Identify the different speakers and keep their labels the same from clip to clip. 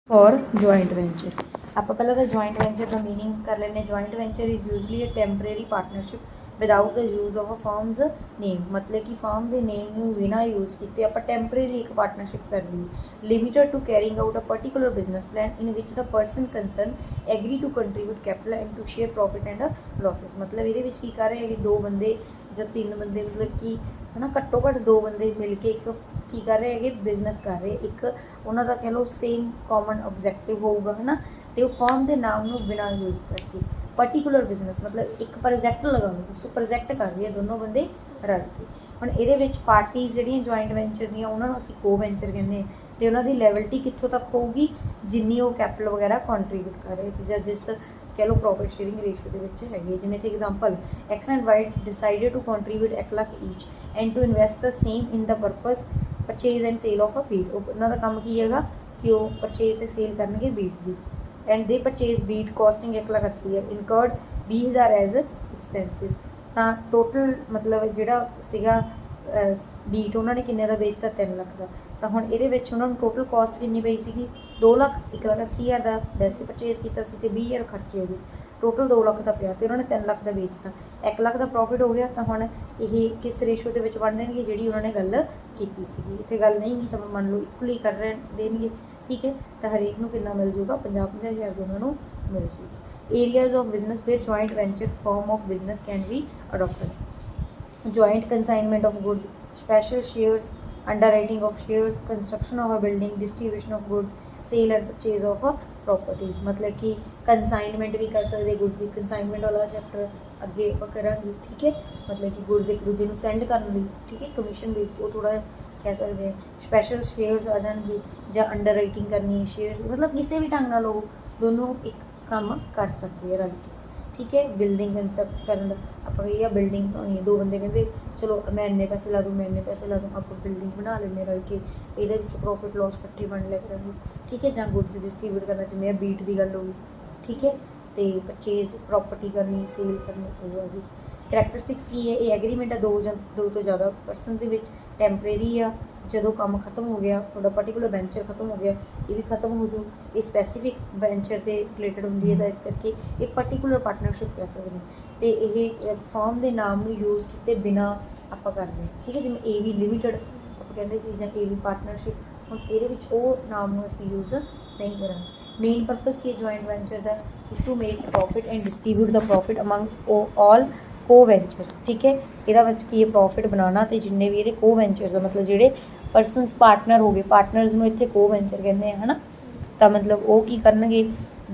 Speaker 1: For joint venture आप पहले तो जॉइंट वेंचर का मीनिंग कर लेने। Joint venture is usually a temporary partnership without the use of a firms name, मतलब कि फर्म के नेम ਨੂੰ ਬਿਨਾਂ यूज़ ਕੀਤੇ ਆਪਾਂ ਟੈਂਪਰੇਰੀ ਇੱਕ ਪਾਰਟਨਰਸ਼ਿਪ ਕਰ ਲਈ। Limited to carrying out a particular business plan in which the person concern agree to contribute capital and to share profit and losses. मतलब ਇਹਦੇ ਵਿੱਚ ਕੀ ਕਰ ਰਹੇ ਹੈਗੇ, ਦੋ ਬੰਦੇ ਜਾਂ ਤਿੰਨ ਬੰਦੇ, मतलब कि है ना, घट्टो घट्ट दो बंदे मिल के एक की कर रहे हैं, बिजनेस कर रहे, एक उन्होंने कह लो सेम कॉमन ऑब्जैक्टिव होगा, है ना। तो फर्म के नाम को बिना यूज़ करके पर्टिकुलर बिजनेस, मतलब एक प्रोजैक्ट लगा लो, सो प्रोजैक्ट कर रही है दोनों बंदे रल के। हम ये पार्टीज जी जॉइंट वेंचर दियाँ उन्होंने असीं को वेंचर कहने, तो उन्होंने लैबिलिटी कितों तक होगी जिन्नी वो कैपिटल वगैरह कॉन्ट्रीब्यूट कर रहे या जिस कह लो प्रॉफिट शेयरिंग रेशियो के है। जिमें कि example X and Y decided to contribute 1 lakh each and to invest the same in the purpose purchase and sale of a beat. उन्होंने काम की है कि वो परचेज से सेल करने बीट की, and they purchase beat costing 1,80,000 incurred 20,000 as expenses. तो टोटल मतलब जोड़ा बीट उन्होंने किन्ने का बेचता 3 लाख का। तो हम ये टोटल कॉस्ट कितनी पई सी 2 लाख 1,80,000 का वैसे परचेज किया, 20,000 खर्चे हो गए, टोटल 2 लाख का पिया, तो उन्होंने 3 लाख का बेचता, 1 लाख का प्रॉफिट हो गया। तो हम ये किस रेशो के बन देंगे जी उन्होंने गल की सी। इतने गल नहीं की तो मान लो इक्वली कर रहे देंगे, ठीक है। तो हरेक को कितना मिल जूगा, 50,000 उन्होंने मिल जूगा। Areas of business where joint venture form of business can be adopted. joint consignment of goods, special shares, underwriting of shares, construction of a building, distribution of goods, sale and purchase of a properties। मतलब कि consignment भी कर सकते goods की, consignment वाला chapter अगे करा, ठीक है। मतलब कि गुड्स एक दूजे को सेंड करने, ठीक है, कमीशन बेस वो थोड़ा कह सकते हैं। स्पैशल शेयर्स आ जाएंगे या अंडर राइटिंग करनी शेयर्स, मतलब किसी भी ढंग नाल दोनों एक काम कर सकते हैं रल के, ठीक है। बिल्डिंग कंसैप्ट करना आप बिल्डिंग बनानी है, दो बंदे कहते चलो मैं इन्ने पैसे ला दूँ, मैं इन्ने पैसे ला दूँ, आप बिल्डिंग बना लेने रल के, ये प्रॉफिट लॉस कट्ठे बन लिया करेंगे, ठीक है। जहाँ गुड्स डिस्ट्रीब्यूट करना जिम्मे बीट की गल होगी, ठीक है। तो परचेज प्रॉपर्टी करनी, सेल करनी होगी। करैक्टरिस्टिक्स की है, ये एग्रीमेंट है दो तो ज़्यादा परसन के टैंपरेरी आ, जो काम खत्म हो गया थोड़ा पर्टिकुलर वेंचर खत्म हो गया, ये भी खत्म हो जू, ये स्पैसीफिक वेंचर से रिलेटेड होंगी है, तो इस करके ये पर्टिकुलर पार्टनरशिप कह सकते हैं। तो ये फॉर्म के नाम को यूज़ किए बिना आप करते हैं, ठीक है। जिमें ए वी लिमिटेड आप कहते सी ए वी पार्टनरशिप, हम ये नाम असी यूज़ नहीं करा। मेन परपज़ की जॉइंट वेंचर का is to make profit and distribute the profit among all co venture, ठीक है। ये प्रॉफिट बनाना, तो जिन्ने भी ये को वेंचर्स मतलब जोड़े परसनस पार्टनर हो गए, पार्टनर्स में इतने को वेंचर कहते हैं, है ना। तो मतलब वो की करनगे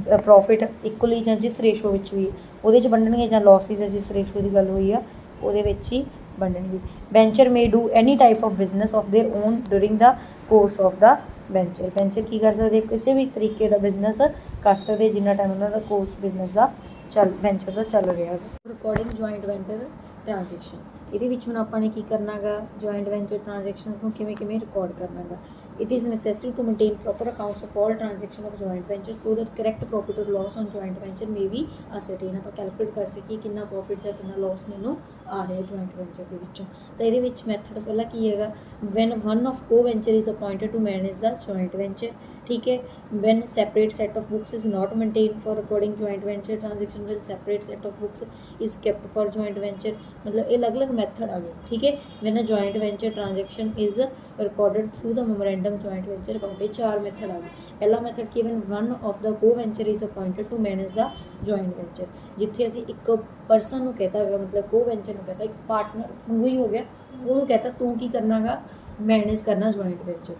Speaker 1: प्रॉफिट इक्वली या जिस रेशो भी वो वंडणगे, या लॉसिस जिस रेशो की गल हुई है वो ही वंडणगे। Venture may do any type of business of their own during the course of the venture. Venture की कर सकते किसी भी तरीके का बिजनेस कर सकते जिन्ना टाइम उन्होंने कोर्स बिजनेस का वेंचर का चल रहा है। रिकॉर्डिंग जॉइंट वेंचर ट्रांजैक्शन ये हम आपने की करना गा, जॉइंट वेंचर ट्रांजैक्शन को किमें रिकॉर्ड करना गा। It is necessary to maintain proper accounts of all transaction of joint venture so that correct profit और loss on joint venture may be ascertain, आप कैलकुलेट कर सकिए कि प्रॉफिट या कि लॉस मैनू आ रहा है जॉइंट वेंचर के विचों। तो ये मैथड पहला की है, when one of co venture is appointed to manage the joint venture, ठीक है। When separate set of books is not maintain for recording joint venture transaction, when separate set of books is kept for joint venture, मतलब ये अलग अलग method आ गए, ठीक है। When a joint venture transaction is recorded through the memorandum joint venture account, ये 4 method आ गए। पहला मैथड की when one of the co venture is appointed to manage the joint venture, जिथे असी एक परसन को कहता है, मतलब को वेंचर को कहता एक पार्टनर वही हो गया, वो कहता तू की करना गा, मैनेज करना जॉइंट वेंचर,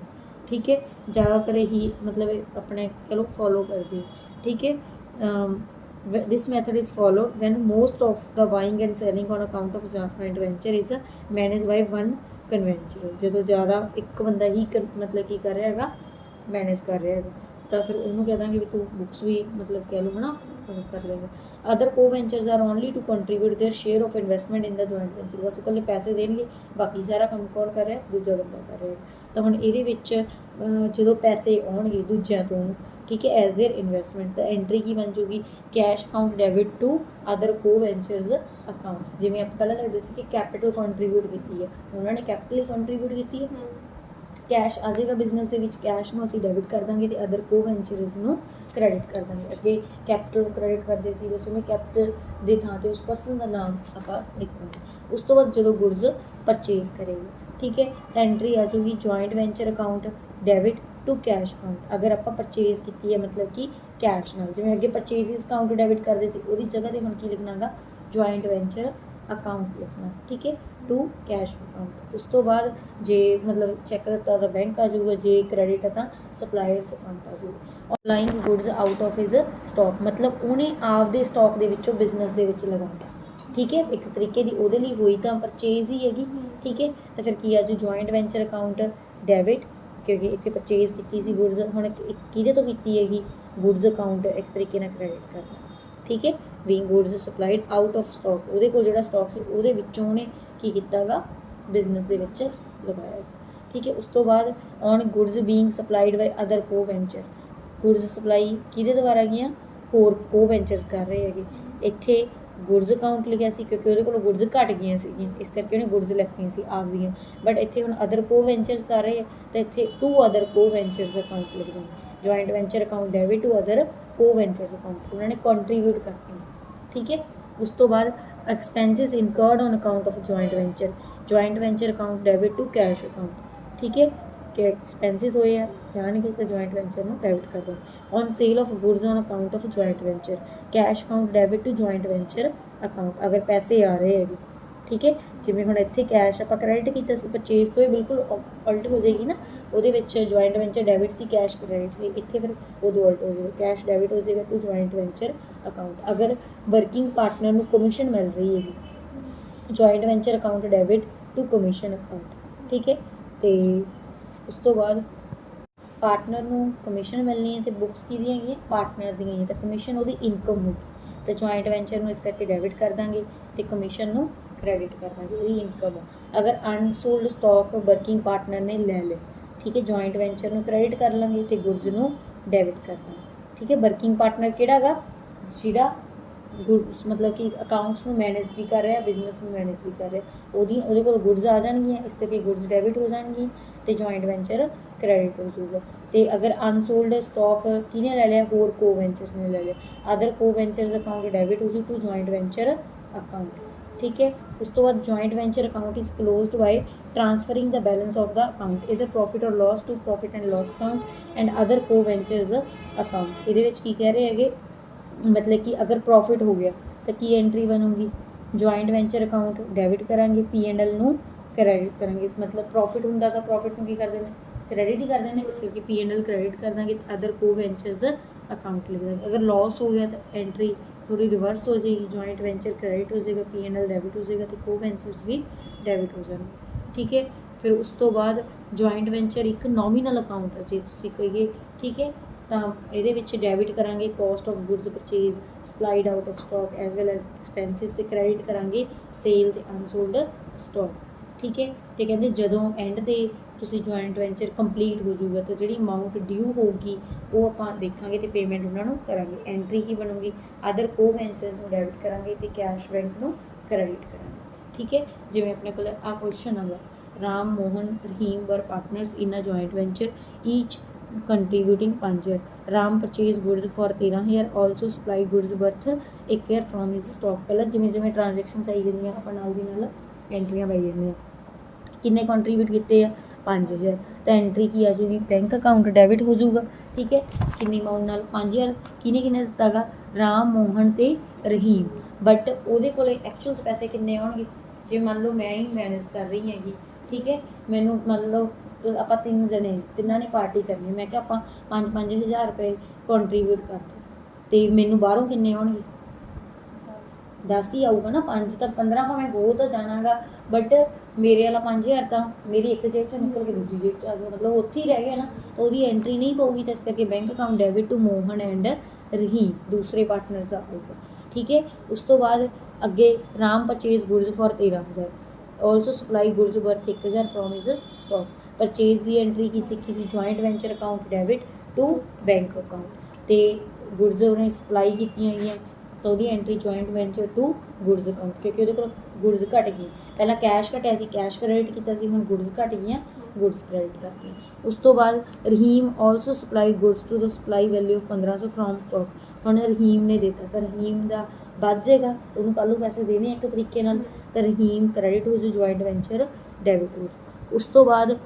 Speaker 1: ठीक है। ज़्यादातर ही मतलब अपने चलो फॉलो कर दी, ठीक है। This method is followed when most of the buying and selling on account of joint venture is manage by one co-venturer. जो ज़्यादा एक बंदा ही मतलब की कर रहा है मैनेज कर रहा है, तो फिर उन्होंने कह देंगे भी तू बुक्स भी मतलब कह लो है ना कर लेगा। अदर को ventures are only to contribute their share of investment in the joint venture, बस कल पैसे देंगे, बाकी सारा काम कौन कर रहा है, दूजा बंदा कर रहा है। तो हम ये जो पैसे आउणगे दूजिਆਂ तो, ठीक है, एज देयर इन्वेस्टमेंट, तो एंट्री की बन जूगी cash account debit to other को वेंचर्स अकाउंट्स। जिमें आप पहले लगते थे कि कैपिटल कंट्रीब्यूट की है, उन्होंने कैपिटल कंट्रीब्यूट की है, कैश आ जाएगा बिजनेस के विच, कैश में असीं डेबिट कर देंगे तो अदर को वेंचरस नूं क्रेडिट कर देंगे। अगे कैपिटल क्रेडिट करते सी, बस उन्हें कैपिटल के थां ते उस परसन का नाम आपां लिख देंगे। उस तो बाद जो गुड्स परचेज करेगी, ठीक है, तो एंट्री आ जाऊगी joint venture account debit to cash account. अगर आप परचेज की है मतलब कि कैश नाल, जिवें अगे परचेजिज अकाउंट डेबिट करते सी उहदी जगह ते हुण की लिखना गा जॉइंट वेंचर अकाउंट लिखना, ठीक है, टू कैश अकाउंट। उस तो बाद जे मतलब चैक करता तो बैंक आ जाऊगा, जे क्रेडिट है तो सप्लायर्स अकाउंट आ जाऊगा। Online goods out of his stock मतलब उन्हें आपदे स्टॉक दे विचों बिजनेस दे विच लगाया, ठीक है, एक तरीके की उहदे लई होई तां परचेज ही हैगी, ठीक है। तो फिर की आ जाऊ जॉइंट वेंचर अकाउंट डेबिट, क्योंकि इतने परचेज की गुड्स हुण किहदे तो कीती हैगी गुड्स अकाउंट एक तरीके नाल क्रेडिट करना, ठीक है। Being goods supplied out of stock, उहदे कोल जिहड़ा स्टॉक सी उहदे विचों उहने की कीता गा बिजनेस दे विच लगाया, ठीक है। उस तो बाद on goods being supplied by other को वेंचर, गुड्स सप्लाई किहदे द्वारा गईयां होर को वेंचर्स कर रहे हैगे। इत्थे गुड्स अकाउंट लिखिया सी क्योंकि उहदे कोल गुड्स घट गईयां सीगीयां, इस करके उहने गुड्स लिखतीआं सी आपदियां, बट इत्थे हुण अदर को वेंचर्स कर रहे हैं तो इत्थे टू अदर को वेंचर्स अकाउंट लिख दें, joint venture account debit to other को वेंचर्स अकाउंट, उन्होंने कॉन्ट्रीब्यूट करते हैं, ठीक है। उस तो बाद expenses incurred on account of joint venture account debit to cash account, ठीक है, कि एक्सपेंसिस होए आ जाणगे तो जॉइंट वेंचर में डेबिट कर दो। On sale of goods on account of joint venture cash account debit to joint venture account, अगर पैसे आ रहे हैं, ठीक है, जिवें हुण इत्थे कैश आपां क्रेडिट कीता सी परचेज तो ही बिल्कुल उल्ट हो जाएगी ना, उहदे विच जॉइंट वेंचर डेबिट सी कैश क्रेडिट सी, इत्थे फिर उहदे उल्ट हो जाएगा, कैश डेबिट हो जाएगा टू जॉइंट वेंचर अकाउंट। अगर वर्किंग पार्टनर नूं कमीशन मिल रही है joint venture account debit to commission account, ठीक है। तो उस तो बाद पार्टनर नूं कमीशन मिलनी है तो बुक्स की है पार्टनर दी है तो कमीशन वो इनकम होगी, तो जॉइंट वेंचर में इस करके डेबिट कर देंगे तो कमीशन नूं क्रेडिट कर देंगे, वो इनकम है। अगर अनसोल्ड स्टॉक वर्किंग पार्टनर ने ले लिया, ठीक है, जॉइंट वेंचर में क्रेडिट कर लेंगे तो गुड्स नूं डेबिट कर देंगे, ठीक है। वर्किंग पार्टनर किहड़ा गा जिहड़ा गुड्स मतलब कि अकाउंट्स में मैनेज भी कर रहा है बिजनेस में मैनेज भी कर रहा है, ਉਹਦੇ ਕੋਲ गुड्स आ जाएगी, इस करके गुड्स डेबिट हो जाएगी तो जॉइंट वेंचर क्रेडिट हो जाऊगा। तो अगर अनसोल्ड स्टॉक किने ले लिया होर को वेंचर्स ने ले लिया, अदर को वेंचर्स अकाउंट डेबिट हो जाऊ टू जॉइंट वेंचर अकाउंट, ठीक है। उस तो बाद joint venture account is closed by transferring the balance of the account इधर प्रॉफिट और loss to profit and loss account and other को वेंचर्स अकाउंट। ये की कह रहे हैं मतलब कि अगर प्रॉफिट हो गया तो की एंट्री बनूगी जॉइंट वेंचर अकाउंट डेबिट करांगे P&L नूं क्रेडिट करांगे, मतलब प्रॉफिट होंदा तो प्रॉफिट नूं की कर देना क्रेडिट ही कर देना, इस करके P&L क्रेडिट कर देंगे, अदर को वेंचर्स अकाउंट लिख देंगे। अगर लॉस हो गया तो एंट्री थोड़ी रिवर्स हो जाएगी, जॉइंट वेंचर क्रेडिट हो जाएगा P&L डेबिट हो जाएगा तो को वेंचर्स भी डेबिट हो जाएंगे, ठीक है। फिर उस तो बाद जॉइंट वेंचर एक नॉमिनल अकाउंट है, जे तुसीं कहिए, ठीक है, तो ये डेबिट करांगे cost of goods purchase supplied out of stock as well as expenses से क्रेडिट करांगे सेल ते अनसोल्ड स्टॉक, ठीक है। तो कहते जदों एंड ते तुसीं जॉइंट वेंचर कंप्लीट हो जाऊगा तो जी अमाउंट ड्यू होगी वो आपां देखांगे तो पेमेंट उन्होंने करांगे, एंट्री की बनूगी अदर को वेंचर्स में डेबिट करांगे तो कैश बैंक में क्रेडिट करांगे, ठीक है। जिवें अपने को आ क्वेश्चन आगा Ram Mohan Rahim were partners in a joint venture each contributing 5,000 Ram purchase goods for 13,000 also supply goods worth 1,000 from his stock. पहले जिमें जिमें ट्रांजैक्शन आई जाती आप नाल दी नाल एंट्रियां पाई जांदियां, किन्ने कंट्रीब्यूट किए 5,000 तो एंट्री की आ जाऊगी बैंक अकाउंट डेबिट हो जाऊगा, ठीक है। किन्नी अमाउंट नाल 5,000 किने किने दिता गा राम मोहन ते रहीम, बट ਉਹਦੇ ਕੋਲੇ एक्चुअल पैसे किन्ने आउणगे जे मान लो मैं ही मैनेज कर रही हैगी, ठीक है, मैनू मान लो तो आप 3 जने तिन्हों ने पार्टी करनी, मैं क्या आप 5-5 हज़ार रुपये कॉन्ट्रीब्यूट कर दो तो मैनू बाहरों किन्ने आउणगे 10 ही आऊगा ना, 5 तो 15 भावें हो तो जाना गा, बट मेरे वाला 5,000 तो मेरी एक जेब चो निकल के दूसरी जेब च आ गया, मतलब उत्थे ही रह गया ना, तो वही एंट्री नहीं पाऊगी, तो इस करके bank account debit to Mohan and Rahim दूसरे पार्टनर का आऊगा, ठीक है। उस तो बाद अगे Ram purchase goods for 13,000 also supply goods worth 1,000 from his stock, purchase की एंट्री की सीखी सी joint venture account debit to bank account, तो गुड्स उन्हें सप्लाई की तो वही entry joint venture to goods account, क्योंकि वो गुड्स घट गई, पहला कैश घटिया सी कैश क्रेडिट किया सी, हुण गुड्स घट गई ਗੁੱਡਸ ਕ੍ਰੈਡਿਟ ਕਰਤੀਆਂ। ਉਸ ਤੋਂ ਬਾਅਦ Rahim also supply goods to the supply value of 1500 from stock. ਹੁਣ ਰਹੀਮ ਨੇ ਦਿੱਤਾ ਤਾਂ ਰਹੀਮ ਦਾ ਵੱਧ ਜਾਏਗਾ, ਉਹਨੂੰ ਕੱਲ੍ਹ ਨੂੰ ਪੈਸੇ ਦੇਣੇ ਇੱਕ ਤਰੀਕੇ ਨਾਲ, ਤਾਂ ਰਹੀਮ ਕ੍ਰੈਡਿਟ ਹੋ ਜੂ, ਜੁਆਇੰਟ ਵੈਂਚਰ ਡੈਬਿਟ ਹੋ ਜੂ। ਉਸ ਤੋਂ ਬਾਅਦ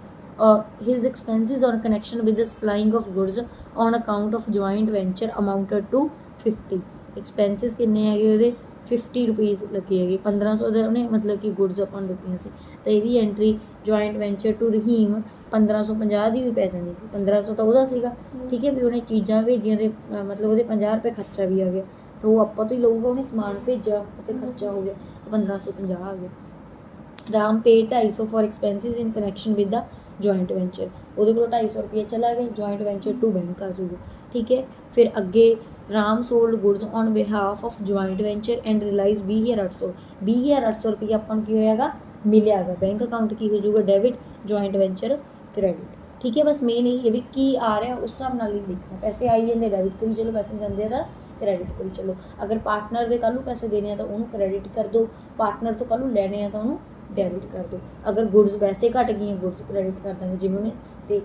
Speaker 1: his expenses on connection with the supplying of goods on account of joint venture amounted to 50। expenses ਕਿੰਨੇ ਹੈਗੇ ਉਹਦੇ 50 ਰੁਪੀਜ਼ ਲੱਗੇ ਹੈਗੇ, 1500 ਦੇ ਉਹਨੇ ਮਤਲਬ ਕਿ ਗੁੱਡਸ ਆਪਾਂ ਨੂੰ ਦਿੱਤੀਆਂ ਸੀ, ਤਾਂ ਇਹਦੀ entry joint venture to Rahim 1550 ਦੀ ਵੀ ਪੈ ਜਾਣੀ ਸੀ। 1500 ਤਾਂ ਉਹਦਾ ਸੀਗਾ, ਠੀਕ ਹੈ, ਵੀ ਉਹਨੇ ਚੀਜ਼ਾਂ ਭੇਜੀਆਂ ਤੇ ਮਤਲਬ ਉਹਦੇ 50 ਰੁਪਏ ਖਰਚਾ ਵੀ ਆ ਗਿਆ, ਤਾਂ ਉਹ ਆਪਾਂ ਤੋਂ ਹੀ ਲਊਗਾ, ਉਹਨੇ ਸਮਾਨ ਭੇਜਿਆ ਅਤੇ ਖਰਚਾ ਹੋ ਗਿਆ, ਤਾਂ 1550 ਆ ਗਿਆ। ਰਾਮ ਪੇ 250 for expenses in connection with the joint venture, ਉਹਦੇ ਕੋਲ 250 ਰੁਪਏ ਚਲਾ ਗਿਆ, ਜੁਆਇੰਟ ਵੈਂਚਰ ਟੂ ਬੈਂਕ ਆ ਜਾਊਗਾ, ਠੀਕ ਹੈ। ਫਿਰ ਅੱਗੇ Ram sold goods on behalf of joint venture and realise 20,800 20,800 ਰੁਪਏ ਆਪਾਂ ਨੂੰ ਕੀ ਹੋਇਆਗਾ ਮਿਲਿਆ ਗਾ, ਬੈਂਕ ਅਕਾਊਂਟ ਕੀ ਹੋ ਜਾਊਗਾ ਡੈਬਿਟ, ਜੁਆਇੰਟ ਵੈਂਚਰ ਕ੍ਰੈਡਿਟ, ਠੀਕ ਹੈ। ਬਸ ਮੇਨ ਇਹ ਹੈ ਵੀ ਕੀ ਆ ਰਿਹਾ ਉਸ ਹਿਸਾਬ ਨਾਲ ਹੀ ਦੇਖਣਾ, ਪੈਸੇ ਆਈ ਜਾਂਦੇ ਡੈਬਿਟ ਕਰੀ ਚਲੋ, ਪੈਸੇ ਜਾਂਦੇ ਆ ਤਾਂ ਕ੍ਰੈਡਿਟ ਕਰੀ ਚਲੋ। ਅਗਰ ਪਾਰਟਨਰ ਦੇ ਕੱਲ੍ਹ ਨੂੰ ਪੈਸੇ ਦੇਣੇ ਆ ਤਾਂ ਉਹਨੂੰ ਕ੍ਰੈਡਿਟ ਕਰ ਦਿਓ, ਪਾਰਟਨਰ ਤੋਂ ਕੱਲ੍ਹ ਨੂੰ ਲੈਣੇ ਆ ਤਾਂ ਉਹਨੂੰ ਡੈਬਿਟ ਕਰ ਦਿਓ। ਅਗਰ ਗੁੱਡਸ ਵੈਸੇ ਘਟ ਗਈਆਂ ਗੁੱਡਸ ਕ੍ਰੈਡਿਟ ਕਰ ਦਾਂਗੇ, ਜਿਵੇਂ ਉਹਨੇ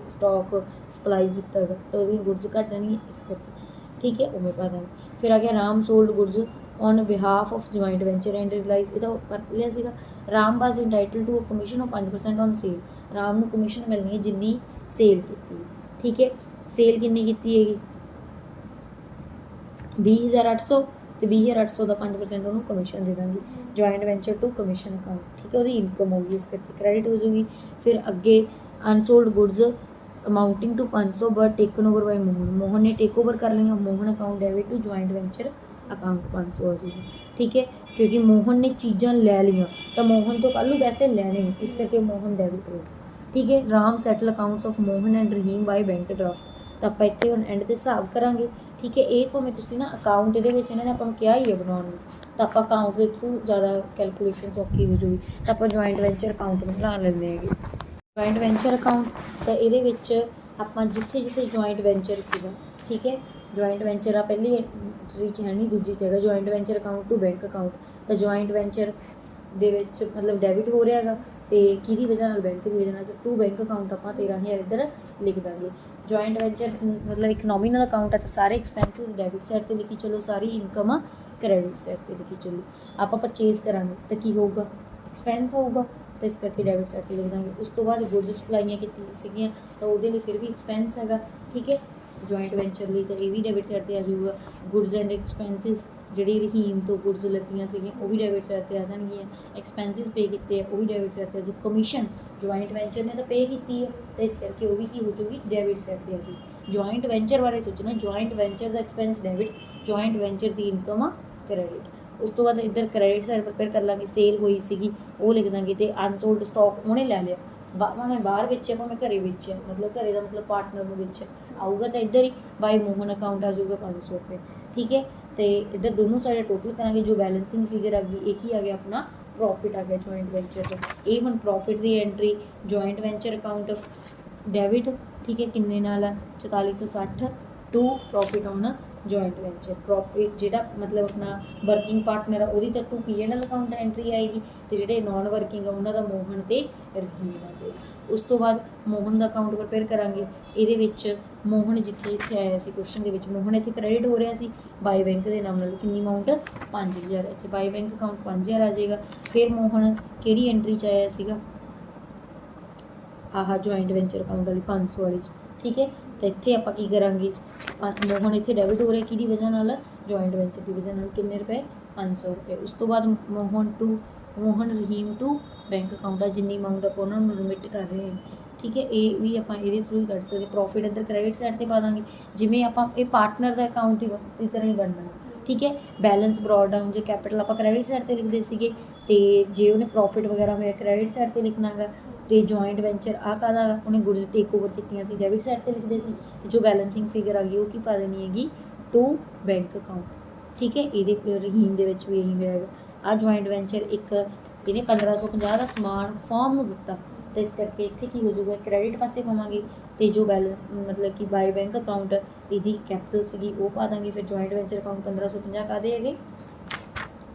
Speaker 1: ਸਟਾਕ ਸਪਲਾਈ ਕੀਤਾ ਹੈਗਾ ਤਾਂ ਉਹਦੀਆਂ ਗੁੱਡਸ ਘਟ ਜਾਣਗੀਆਂ ਇਸ ਕਰਕੇ, ਠੀਕ ਹੈ, ਉਵੇਂ ਪਾ ਦਾਂਗੇ। ਫਿਰ ਆ ਗਿਆ Ram sold goods on behalf of joint venture and realise, ਇਹਦਾ ਕਰ ਲਿਆ ਸੀਗਾ। Ram was entitled to a commission of 5% on sale, Ram ਨੂੰ ਕਮਿਸ਼ਨ ਮਿਲਣੀ ਹੈ ਜਿੰਨੀ ਸੇਲ ਕੀਤੀ, ਠੀਕ ਹੈ। ਸੇਲ ਕਿੰਨੀ ਕੀਤੀ ਹੈਗੀ 20,800 ਤੇ 20,800 ਦਾ 5% ਉਹਨੂੰ ਕਮਿਸ਼ਨ ਦੇ ਦਾਂਗੀ, joint venture to commission account, ਠੀਕ ਹੈ, ਉਹਦੀ ਇਨਕਮ ਹੋਊਗੀ ਇਸ ਕਰਕੇ ਕ੍ਰੈਡਿਟ ਹੋ ਜੂਗੀ। ਫਿਰ ਅੱਗੇ unsold goods amounting to 500 but taken over by Mohan, Mohan ਨੇ ਟੇਕ ਓਵਰ ਕਰ ਲਈਆਂ, Mohan account debit to joint venture account 500 ਆ ਜੂਗੀ, ਠੀਕ ਹੈ, ਕਿਉਂਕਿ ਮੋਹਨ ਨੇ ਚੀਜ਼ਾਂ ਲੈ ਲਈਆਂ ਤਾਂ ਮੋਹਨ ਤੋਂ ਕੱਲ੍ਹ ਨੂੰ ਪੈਸੇ ਲੈਣੇ, ਇਸ ਕਰਕੇ ਮੋਹਨ ਡੈਬਿਟ ਹੋ, ਠੀਕ ਹੈ। Ram settle accounts of Mohan and Rahim by bank draft, ਤਾਂ ਆਪਾਂ ਇੱਥੇ ਹੁਣ ਐਂਡ 'ਤੇ ਹਿਸਾਬ ਕਰਾਂਗੇ, ਠੀਕ ਹੈ। ਇਹ ਭਾਵੇਂ ਤੁਸੀਂ ਨਾ ਅਕਾਊਂਟ ਇਹਦੇ ਵਿੱਚ ਇਹਨਾਂ ਨੇ ਆਪਾਂ ਨੂੰ ਕਿਹਾ ਹੀ ਹੈ ਬਣਾਉਣ ਨੂੰ, ਤਾਂ ਆਪਾਂ ਅਕਾਊਂਟ ਦੇ ਥਰੂ ਜ਼ਿਆਦਾ ਕੈਲਕੂਲੇਸ਼ਨ ਸੌਖੀ ਹੋ ਜੂਗੀ, ਤਾਂ ਆਪਾਂ ਜੁਆਇੰਟ ਵੈਂਚਰ ਅਕਾਊਂਟ ਨੂੰ ਬਣਾ ਲੈਂਦੇ ਹੈਗੇ। ਜੁਆਇੰਟ ਵੈਂਚਰ ਅਕਾਊਂਟ ਤਾਂ ਇਹਦੇ ਵਿੱਚ ਆਪਾਂ ਜਿੱਥੇ ਜਿੱਥੇ ਜੁਆਇੰਟ ਵੈਂਚਰ ਸੀਗਾ, ਠੀਕ ਹੈ, ਜੁਆਇੰਟ ਵੈਂਚਰ ਆ ਪਹਿਲੀ ਐਂਟਰੀ 'ਚ ਹੈ ਨਹੀਂ, ਦੂਜੀ 'ਚ ਹੈਗਾ joint venture account to bank account, ਤਾਂ ਜੁਆਇੰਟ ਵੈਂਚਰ ਦੇ ਵਿੱਚ ਮਤਲਬ ਡੈਬਿਟ ਹੋ ਰਿਹਾ ਹੈਗਾ ਤੇ ਕਿਹਦੀ ਵਜ੍ਹਾ ਨਾਲ ਬੈਂਕ ਦੀ ਵਜ੍ਹਾ ਨਾਲ, ਤਾਂ ਟੂ ਬੈਂਕ ਅਕਾਊਂਟ ਆਪਾਂ 13,000 ਇੱਧਰ ਲਿਖ ਦਾਂਗੇ। ਜੁਆਇੰਟ ਵੈਂਚਰ ਮਤਲਬ ਇੱਕ ਨੋਮੀਨਲ ਅਕਾਊਂਟ ਹੈ ਤਾਂ ਸਾਰੇ ਐਕਸਪੈਂਸਿਸ ਡੈਬਿਟ ਸਾਈਡ 'ਤੇ ਲਿਖੀ ਚਲੋ, ਸਾਰੀ ਇਨਕਮ ਕ੍ਰੈਡਿਟ ਸਾਈਡ 'ਤੇ ਲਿਖੀ ਚਲੋ। ਆਪਾਂ ਪਰਚੇਜ਼ ਕਰਾਂਗੇ ਤਾਂ ਕੀ ਹੋਊਗਾ ਐਕਸਪੈਂਸ ਹੋਊਗਾ, ਤਾਂ ਇਸ ਕਰਕੇ ਡੈਬਿਟ ਸਾਈਡ 'ਤੇ ਲਿਖ ਦਾਂਗੇ। ਉਸ ਤੋਂ ਬਾਅਦ ਗੁੱਡਸ ਸਪਲਾਈਆਂ ਕੀਤੀਆਂ ਸੀਗੀਆਂ ਤਾਂ ਉਹਦੇ ਲਈ ਫਿਰ ਵੀ ਐਕਸਪੈਂਸ ਹੈਗਾ, ਠੀਕ ਹੈ, ਜੁਆਇੰਟ ਵੈਂਚਰ ਲਈ ਤਾਂ ਇਹ ਵੀ ਡੈਬਿਟ ਸਾਈਡ 'ਤੇ ਆ ਜਾਊਗਾ। ਗੁੱਡਸ ਐਂਡ ਐਕਸਪੈਂਸਿਸ ਜਿਹੜੀ ਰਹੀਮ ਤੋਂ ਗੁੱਡਸ ਲੱਤੀਆਂ ਸੀਗੀਆਂ ਉਹ ਵੀ ਡੈਬਿਟ ਸਾਈਡ 'ਤੇ ਆ ਜਾਣਗੀਆਂ, ਐਕਸਪੈਂਸਿਸ ਪੇ ਕੀਤੇ ਆ ਉਹ ਵੀ ਡੈਬਿਟ ਸਾਈਡ 'ਤੇ ਆ ਜੂ, ਕਮਿਸ਼ਨ ਜੁਆਇੰਟ ਵੈਂਚਰ ਨੇ ਤਾਂ ਪੇ ਕੀਤੀ ਹੈ ਤਾਂ ਇਸ ਕਰਕੇ ਉਹ ਵੀ ਕੀ ਹੋ ਜੂਗੀ ਡੈਬਿਟ ਸਾਈਡ 'ਤੇ ਆ ਜੂ। ਜੁਆਇੰਟ ਵੈਂਚਰ ਬਾਰੇ ਸੋਚਣਾ, ਜੁਆਇੰਟ ਵੈਂਚਰ ਦਾ ਐਕਸਪੈਂਸ ਡੈਬਿਟ, ਜੁਆਇੰਟ ਵੈਂਚਰ ਦੀ ਇਨਕਮ ਕ੍ਰੈਡਿਟ। ਉਸ ਤੋਂ ਬਾਅਦ ਇੱਧਰ ਕ੍ਰੈਡਿਟ ਸਾਈਡ ਪ੍ਰਪੇਅਰ ਕਰ ਲਾਂਗੇ, ਸੇਲ ਹੋਈ ਸੀਗੀ ਉਹ ਲਿਖ ਦਾਂਗੇ, ਤੇ ਅਨਸੋਲਡ ਸਟਾਕ ਉਹਨੇ ਲੈ ਲਿਆ, ਭਾਵੇਂ ਬਾਹਰ ਵੇਚਿਆ ਭਾਵੇਂ ਘਰੇ ਵੇਚਿਆ, ਮਤਲਬ ਘਰੇ ਦਾ ਮਤਲਬ ਪਾਰਟਨਰ ਨੂੰ ਵੇਚਿਆ ਆਊਗਾ ਤਾਂ ਇੱਧਰ ਹੀ ਬਾਈ ਮੋਹਨ ਅਕਾਊਂਟ ਆ ਜਾਊਗਾ 500 ਰੁਪਏ, ਠੀਕ ਹੈ। ਤੇ ਇੱਧਰ ਦੋਨੋਂ ਸਾਈਡ ਟੋਟਲ ਕਰਾਂਗੇ, ਜੋ ਬੈਲੈਂਸਿੰਗ ਫਿਗਰ ਆ ਗਈ ਇਹ ਕੀ ਆ ਗਿਆ ਆਪਣਾ ਪ੍ਰੋਫਿਟ ਆ ਗਿਆ ਜੁਆਇੰਟ ਵੈਂਚਰ ਦਾ। ਇਹ ਹੁਣ ਪ੍ਰੋਫਿਟ ਦੀ entry joint venture account debit, ਠੀਕ ਹੈ, ਕਿੰਨੇ ਨਾਲ ਆ 4460 ਟੂ ਪ੍ਰੋਫਿਟ ਆਉਣਾ ਜੁਆਇੰਟ ਵੈਂਚਰ। ਪ੍ਰੋਫਿਟ ਜਿਹੜਾ ਮਤਲਬ ਆਪਣਾ ਵਰਕਿੰਗ ਪਾਰਟਨਰ ਆ ਉਹਦੀ ਤਾਂ ਟੂ P&L ਅਕਾਊਂਟ ਐਂਟਰੀ ਆਏਗੀ, ਤੇ ਜਿਹੜੇ ਨੋਨ ਵਰਕਿੰਗ ਆ ਉਹਨਾਂ ਦਾ ਮੋਹਨ ਤੇ ਰਹੀਮ ਆ ਜਾਏ। ਉਸ ਤੋਂ ਬਾਅਦ ਮੋਹਨ ਦਾ ਅਕਾਊਂਟ ਪ੍ਰਪੇਅਰ ਕਰਾਂਗੇ, ਇਹਦੇ ਵਿੱਚ ਮੋਹਨ ਜਿੱਥੇ ਆਇਆ ਸੀ ਕੁਐਸਚਨ ਦੇ ਵਿੱਚ, ਮੋਹਨ ਇੱਥੇ ਕ੍ਰੈਡਿਟ ਹੋ ਰਿਹਾ ਸੀ ਬਾਈ ਬੈਂਕ ਦੇ ਨਾਮ ਨਾਲ, ਕਿੰਨੀ ਅਮਾਊਂਟ 5000, ਇੱਥੇ ਬਾਈ ਬੈਂਕ ਅਕਾਊਂਟ 5000 ਆ ਜਾਏਗਾ। ਫਿਰ ਮੋਹਨ ਕਿਹੜੀ ਐਂਟਰੀ 'ਚ ਆਇਆ ਸੀਗਾ ਆਹ ਜੁਆਇੰਟ ਵੈਂਚਰ ਅਕਾਊਂਟ ਵਾਲੀ 500 ਵਾਲੀ 'ਚ, ਠੀਕ ਹੈ, ਤਾਂ ਇੱਥੇ ਆਪਾਂ ਕੀ ਕਰਾਂਗੇ ਮੋਹਨ ਇੱਥੇ ਡੈਬਿਟ ਹੋ ਰਿਹਾ ਕਿਹਦੀ ਵਜ੍ਹਾ ਨਾਲ ਜੁਆਇੰਟ ਵੈਂਚਰ ਦੀ ਵਜ੍ਹਾ ਨਾਲ, ਕਿੰਨੇ ਰੁਪਏ 500 ਰੁਪਏ। ਉਸ ਤੋਂ ਬਾਅਦ Mohan Rahim to bank account ਆ ਜਿੰਨੀ ਅਮਾਊਂਟ ਆਪਾਂ ਉਹਨਾਂ ਨੂੰ ਰਿਮਿਟ ਕਰ ਰਹੇ ਹਾਂ, ਠੀਕ ਹੈ, ਇਹ ਵੀ ਆਪਾਂ ਇਹਦੇ ਥਰੂ ਹੀ ਕੱਢ ਸਕਦੇ। ਪ੍ਰੋਫਿਟ ਅੰਦਰ ਕ੍ਰੈਡਿਟ ਸਾਈਡ 'ਤੇ ਪਾ ਦਾਂਗੇ, ਜਿਵੇਂ ਆਪਾਂ ਇਹ ਪਾਰਟਨਰ ਦਾ ਅਕਾਊਂਟ ਦੀ ਤਰ੍ਹਾਂ ਹੀ ਬਣਨਾ, ਠੀਕ ਹੈ। ਬੈਲੈਂਸ ਬਰੋਡ ਡਾਊਨ ਜੇ ਕੈਪੀਟਲ ਆਪਾਂ ਕ੍ਰੈਡਿਟ ਸਾਈਡ 'ਤੇ ਲਿਖਦੇ ਸੀਗੇ, ਤੇ ਜੇ ਉਹਨੇ ਪ੍ਰੋਫਿਟ ਵਗੈਰਾ ਹੋਇਆ ਕ੍ਰੈਡਿਟ ਸਾਈਡ 'ਤੇ ਲਿਖਣਾ ਗਾ। ਤੇ ਜੁਆਇੰਟ ਵੈਂਚਰ ਆਹ ਕਾਹਦਾ ਉਹਨੇ ਗੁੱਡਸ ਟੇਕ ਓਵਰ ਕੀਤੀਆਂ ਸੀ ਡੈਬਿਟ ਸਾਈਡ 'ਤੇ ਲਿਖਦੇ ਸੀ, ਤੇ ਜੋ ਬੈਲੈਂਸਿੰਗ ਫਿਗਰ ਆ ਗਈ ਉਹ ਕੀ ਪਾ ਦੇਣੀ ਹੈਗੀ ਟੂ ਬੈਂਕ ਅਕਾਊਂਟ, ਠੀਕ ਹੈ। ਇਹਦੇ ਰਹੀਮ ਦੇ ਵਿੱਚ ਵੀ ਇਹੀ ਹੋਇਆ ਹੈਗਾ। ਆਹ ਜੁਆਇੰਟ ਵੈਂਚਰ ਇੱਕ ਇਹਨੇ 1550 ਦਾ ਸਮਾਨ ਫਰਮ ਨੂੰ ਦਿੱਤਾ, ਤਾਂ ਇਸ ਕਰਕੇ ਇੱਥੇ ਕੀ ਹੋ ਜਾਊਗਾ ਕ੍ਰੈਡਿਟ ਪਾਸੇ ਪਾਵਾਂਗੇ, ਤੇ ਜੋ ਮਤਲਬ ਕਿ ਬਾਈ ਬੈਂਕ ਅਕਾਊਂਟ ਇਹਦੀ ਕੈਪੀਟਲ ਸੀਗੀ ਉਹ ਪਾ ਦਾਂਗੇ। ਫਿਰ ਜੁਆਇੰਟ ਵੈਂਚਰ ਅਕਾਊਂਟ 1550 ਕਾਹਦੇ ਹੈਗੇ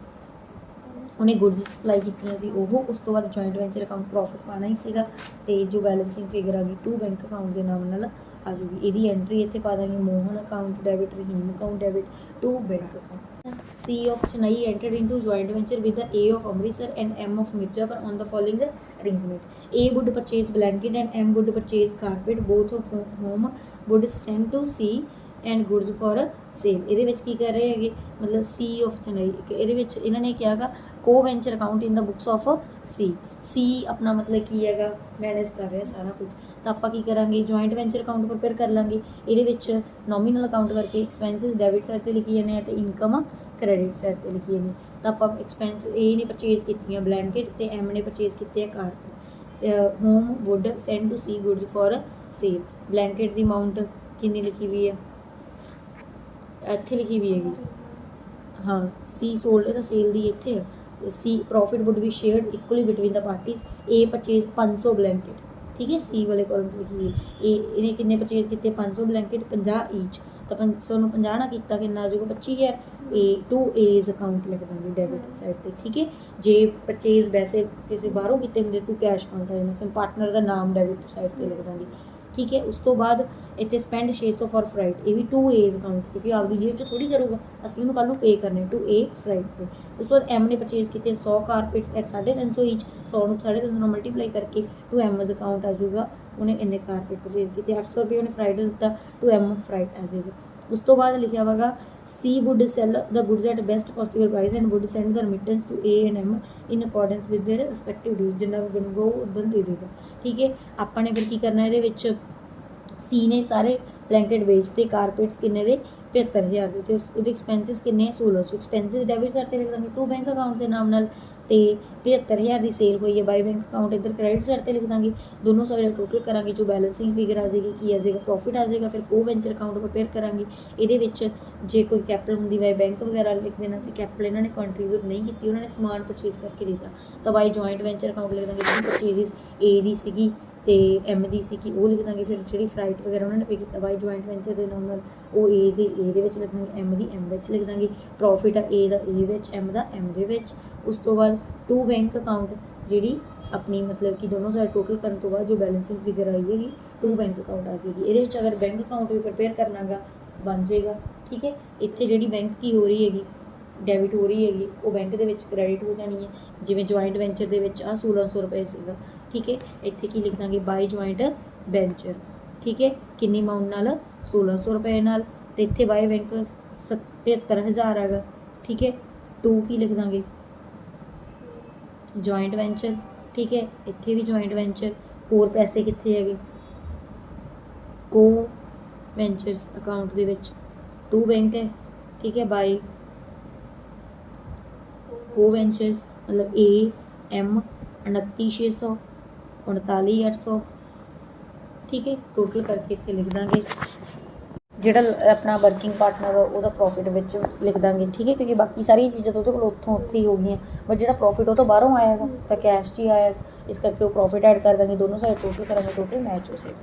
Speaker 1: ਉਹਨੇ ਗੁੱਡਸ ਸਪਲਾਈ ਕੀਤੀਆਂ ਸੀ ਉਹ। ਉਸ ਤੋਂ ਬਾਅਦ ਜੁਆਇੰਟ ਵੈਂਚਰ ਅਕਾਊਂਟ ਪ੍ਰੋਫਿਟ ਪਾਉਣਾ ਹੀ ਸੀਗਾ, ਤੇ ਜੋ ਬੈਲੈਂਸਿੰਗ ਫਿਗਰ ਆ ਗਈ ਟੂ ਬੈਂਕ ਅਕਾਊਂਟ ਦੇ ਨਾਮ ਨਾਲ ਆ ਜੂਗੀ। ਇਹਦੀ ਐਂਟਰੀ ਇੱਥੇ ਪਾ ਦਾਂਗੇ Mohan account debit, Rahim account debit, to bank account. C of Chennai entered into joint venture with the A of Amritsar and M of Mirzapur on the following arrangement. A would purchase blanket and M would purchase carpet, both of whom would send to C and goods for sale। ਇਹਦੇ ਵਿੱਚ ਕੀ ਕਰ ਰਹੇ ਹੈਗੇ, ਮਤਲਬ C of Chennai, ਇਹਦੇ ਵਿੱਚ ਇਹਨਾਂ ਨੇ ਕਿਹਾ ਹੈਗਾ ਕੋ venture account in the books of C ਆਪਣਾ ਮਤਲਬ ਕੀ ਹੈਗਾ ਮੈਨੇਜ ਕਰ ਰਿਹਾ ਸਾਰਾ ਕੁਝ। ਤਾਂ ਆਪਾਂ ਕੀ ਕਰਾਂਗੇ, ਜੁਆਇੰਟ ਵੈਂਚਰ ਅਕਾਊਂਟ ਪ੍ਰਪੇਅਰ ਕਰ ਲਾਂਗੇ। ਇਹਦੇ ਵਿੱਚ ਨੋਮੀਨਲ ਅਕਾਊਂਟ ਕਰਕੇ ਐਕਸਪੈਂਸਿਸ ਡੈਬਿਟ ਸਾਈਡ 'ਤੇ ਲਿਖੀ ਜਾਂਦੇ ਆ ਤੇ ਇਨਕਮ ਕ੍ਰੈਡਿਟ ਸਾਈਡ 'ਤੇ ਲਿਖੀ ਜਾਂਦੇ। ਤਾਂ ਆਪਾਂ ਐਕਸਪੈਂਸ A ਨੇ ਪਰਚੇਜ਼ ਕੀਤੀਆਂ ਬਲੈਂਕਟ ਤੇ M ਨੇ ਪਰਚੇਜ਼ ਕੀਤੇ ਆ carpet. Home would send to C goods for sale. Blanket ਦੀ ਅਮਾਊਂਟ ਕਿੰਨੀ ਲਿਖੀ ਹੋਈ ਆ, ਇੱਥੇ ਲਿਖੀ ਹੋਈ ਹੈਗੀ, ਹਾਂ C ਸੋਲਡ ਤਾਂ ਸੇਲ ਦੀ ਇੱਥੇ ਆ। C profit would be shared equally between the parties. A purchase 500 blanket, ਠੀਕ ਹੈ। C ਵਾਲੇ ਕਾਲਮ 'ਚ ਲਿਖੀ ਹੋਈ ਇਹਨੇ ਕਿੰਨੇ ਪਰਚੇਜ਼ ਕੀਤੇ 500 ਬਲੈਂਕਟ, 50 ਈਚ। ਤਾਂ 500 ਨੂੰ 50 ਨਾ ਕੀਤਾ ਕਿੰਨਾ ਆ ਜਾਊਗਾ 25000। A ਟੂ A's ਅਕਾਊਂਟ ਲਿਖ ਦਾਂਗੇ ਡੈਬਿਟ ਸਾਈਡ 'ਤੇ, ਠੀਕ ਹੈ। ਜੇ ਪਰਚੇਜ਼ ਵੈਸੇ ਕਿਸੇ ਬਾਹਰੋਂ ਕੀਤੇ ਹੁੰਦੇ ਤੂੰ ਕੈਸ਼ ਕਾਊਂਟ ਆ ਜਾਣਾ ਸੀ, ਪਾਰਟਨਰ ਦਾ ਨਾਮ ਡੈਬਿਟ ਸਾਈਡ 'ਤੇ ਲਿਖ ਦਾਂਗੇ, ਠੀਕ ਹੈ। ਉਸ ਤੋਂ ਬਾਅਦ ਇੱਥੇ ਸਪੈਂਡ 600 ਫॉर ਫਰਾਈਟ, ਇਹ ਵੀ ਟੂ A's ਅਕਾਊਂਟ, ਕਿਉਂਕਿ ਆਪਦੀ ਜੇਬ 'ਚ ਥੋੜੀ ਕਰੂਗਾ, ਅਸੀਂ ਉਹਨੂੰ ਕੱਲ੍ਹ ਨੂੰ ਪੇ ਕਰਨੇ ਟੂ A ਫਰਾਈਟ 'ਤੇ। ਉਸ ਤੋਂ ਬਾਅਦ M ਨੇ ਪਰਚੇਜ਼ ਕੀਤੇ 100 ਕਾਰਪੇਟਸ ਐਟ 350 ਈਚ। 100 ਨੂੰ 350 ਨਾਲ ਮਲਟੀਪਲਾਈ ਕਰਕੇ ਟੂ M's ਅਕਾਊਂਟ ਆ ਜਾਊਗਾ, ਉਹਨੇ ਇੰਨੇ ਕਾਰਪੇਟ ਪਰਚੇਜ਼ ਕੀਤੇ। 800 ਰੁਪਏ ਉਹਨੇ ਫਰਾਈਟ ਦਿੱਤਾ, ਟੂ M ਫਰਾਈਟ ਆ ਜਾਏਗਾ। ਉਸ ਤੋਂ ਬਾਅਦ ਲਿਖਿਆ ਹੋਵੇਗਾ C would sell the goods at best possible price and would send the remittance to A and M in accordance with their respective dues। ਜਿੰਨਾ ਵੀ ਬਣੂਗਾ ਉਹ ਉਦੋਂ ਦੇ ਦੇਗਾ, ਠੀਕ ਹੈ। ਆਪਾਂ ਨੇ ਫਿਰ ਕੀ ਕਰਨਾ ਇਹਦੇ ਵਿੱਚ, C ਨੇ ਸਾਰੇ ਬਲੈਂਕਟ ਵੇਚਤੇ, ਕਾਰਪੇਟਸ ਕਿੰਨੇ ਦੇ 75000 ਦੇ, ਤੇ ਉਹਦੇ ਐਕਸਪੈਂਸਿਸ ਕਿੰਨੇ 1600। ਐਕਸਪੈਂਸਿਸ ਡੈਬਿਟ ਸਾਈਡ 'ਤੇ ਲਿਖ ਦਾਂਗੇ ਟੂ ਬੈਂਕ ਅਕਾਊਂਟ ਦੇ ਨਾਮ ਨਾਲ, ਤੇ 75000 ਦੀ ਸੇਲ ਹੋਈ ਹੈ ਬਾਈ ਬੈਂਕ ਅਕਾਊਂਟ, ਇੱਧਰ ਕ੍ਰੈਡਿਟ ਸਾਈਡ 'ਤੇ ਲਿਖ ਦਾਂਗੇ। ਦੋਨੋਂ ਸਾਈਡ ਟੋਟਲ ਕਰਾਂਗੇ, ਜੋ ਬੈਲੈਂਸਿੰਗ ਫਿਗਰ ਆ ਜਾਏਗੀ ਕੀ ਆ ਜਾਏਗਾ ਪ੍ਰੋਫਿਟ ਆ ਜਾਏਗਾ। ਫਿਰ ਕੋ ਵੈਂਚਰ ਅਕਾਊਂਟ ਪ੍ਰਪੇਅਰ ਕਰਾਂਗੇ। ਇਹਦੇ ਵਿੱਚ ਜੇ ਕੋਈ ਕੈਪੀਟਲ ਹੁੰਦੀ ਬਾਈ ਬੈਂਕ ਵਗੈਰਾ ਲਿਖ ਦੇਣਾ ਸੀ, ਕੈਪੀਟਲ ਇਹਨਾਂ ਨੇ ਕੰਟਰੀਬਿਊਟ ਨਹੀਂ ਕੀਤੀ, ਉਹਨਾਂ ਨੇ ਸਮਾਨ ਪਰਚੇਜ਼ ਕਰਕੇ ਦਿੱਤਾ, ਤਾਂ ਬਾਈ ਜੁਆਇੰਟ ਵੈਂਚਰ ਅਕਾਊਂਟ ਲਿਖ ਦਾਂਗੇ। ਜਿਹੜੀ ਪਰਚੇਜ਼ਿਸ A ਦੀ ਸੀਗੀ ਤੇ M ਦੀ ਸੀ ਕਿ ਉਹ ਲਿਖ ਦਾਂਗੇ। ਫਿਰ ਜਿਹੜੀ ਫਰਾਈਟ ਵਗੈਰਾ ਉਹਨਾਂ ਨੇ ਪੇ ਕੀਤਾ ਬਾਈ ਜੁਆਇੰਟ ਵੈਂਚਰ ਦੇ ਨਾਮ ਨਾਲ, ਉਹ A ਦੇ ਵਿੱਚ ਲਿਖ ਦਾਂਗੇ, M ਦੀ M ਵਿੱਚ ਲਿਖ ਦਾਂਗੇ। ਪ੍ਰੋਫਿਟ ਆ A ਦਾ A ਵਿੱਚ, M ਦਾ M ਦੇ ਵਿੱਚ। ਉਸ ਤੋਂ ਬਾਅਦ ਟੂ ਬੈਂਕ ਅਕਾਊਂਟ ਜਿਹੜੀ ਆਪਣੀ ਮਤਲਬ ਕਿ ਦੋਨੋਂ ਸਾਈਡ ਟੋਟਲ ਕਰਨ ਤੋਂ ਬਾਅਦ ਜੋ ਬੈਲੈਂਸਿੰਗ ਫਿਗਰ ਆਈ ਹੈਗੀ ਟੂ ਬੈਂਕ ਅਕਾਊਂਟ ਆ ਜਾਏਗੀ। ਇਹਦੇ ਵਿੱਚ ਅਗਰ ਬੈਂਕ ਅਕਾਊਂਟ ਵੀ ਪ੍ਰਪੇਅਰ ਕਰਨਾ ਗਾ ਬਣ ਜਾਏਗਾ, ਠੀਕ ਹੈ। ਇੱਥੇ ਜਿਹੜੀ ਬੈਂਕ ਕੀ ਹੋ ਰਹੀ ਹੈਗੀ ਡੈਬਿਟ ਹੋ ਰਹੀ ਹੈਗੀ, ਉਹ ਬੈਂਕ ਦੇ ਵਿੱਚ ਕ੍ਰੈਡਿਟ ਹੋ ਜਾਣੀ ਹੈ। ਜਿਵੇਂ ਜੁਆਇੰਟ ਵੈਂਚਰ ਦੇ ਵਿੱਚ ਆ 1600 ਰੁਪਏ ਸੀਗਾ, ਠੀਕ ਹੈ। ਇੱਥੇ ਕੀ ਲਿਖ ਦਾਂਗੇ ਬਾਈ ਜੁਆਇੰਟ ਵੈਂਚਰ, ਠੀਕ ਹੈ। ਕਿੰਨੀ ਅਮਾਊਂਟ ਨਾਲ 1600 ਰੁਪਏ ਨਾਲ, ਤੇ ਇੱਥੇ ਬਾਈ ਬੈਂਕ 75000 ਹੈਗਾ, ਠੀਕ ਹੈ। ਟੂ ਕੀ ਲਿਖ ਦਾਂਗੇ ਜੁਆਇੰਟ ਵੈਂਚਰ, ਠੀਕ ਹੈ। ਇੱਥੇ ਵੀ ਜੁਆਇੰਟ ਵੈਂਚਰ, ਹੋਰ ਪੈਸੇ ਕਿੱਥੇ ਹੈਗੇ ਕੋ ਵੈਂਚਰਸ ਅਕਾਊਂਟ ਦੇ ਵਿੱਚ ਟੂ ਬੈਂਕ ਹੈ, ਠੀਕ ਹੈ। ਬਾਈ ਕੋ ਵੈਂਚਰਸ ਮਤਲਬ A M 29600 39800, ਠੀਕ ਹੈ। ਟੋਟਲ ਕਰਕੇ ਇੱਥੇ ਲਿਖ ਦਾਂਗੇ। ਜਿਹੜਾ ਆਪਣਾ ਵਰਕਿੰਗ ਪਾਰਟਨਰ ਆ ਉਹਦਾ ਪ੍ਰੋਫਿਟ ਵਿੱਚ ਲਿਖ ਦਾਂਗੇ, ਠੀਕ ਹੈ। ਕਿਉਂਕਿ ਬਾਕੀ ਸਾਰੀਆਂ ਚੀਜ਼ਾਂ ਤਾਂ ਉਹਦੇ ਕੋਲ ਉੱਥੇ ਹੀ ਹੋ ਗਈਆਂ, ਬਟ ਜਿਹੜਾ ਪ੍ਰੋਫਿਟ ਉਹ ਤੋਂ ਬਾਹਰੋਂ ਆਇਆ ਹੈਗਾ ਤਾਂ ਕੈਸ਼ 'ਚ ਹੀ ਆਇਆ, ਇਸ ਕਰਕੇ ਉਹ ਪ੍ਰੋਫਿਟ ਐਡ ਕਰ ਦਾਂਗੇ। ਦੋਨੋਂ ਸਾਈਡ ਟੋਟਲ ਕਰਾਂਗੇ, ਟੋਟਲ ਮੈਚ ਹੋ ਜਾਏਗਾ।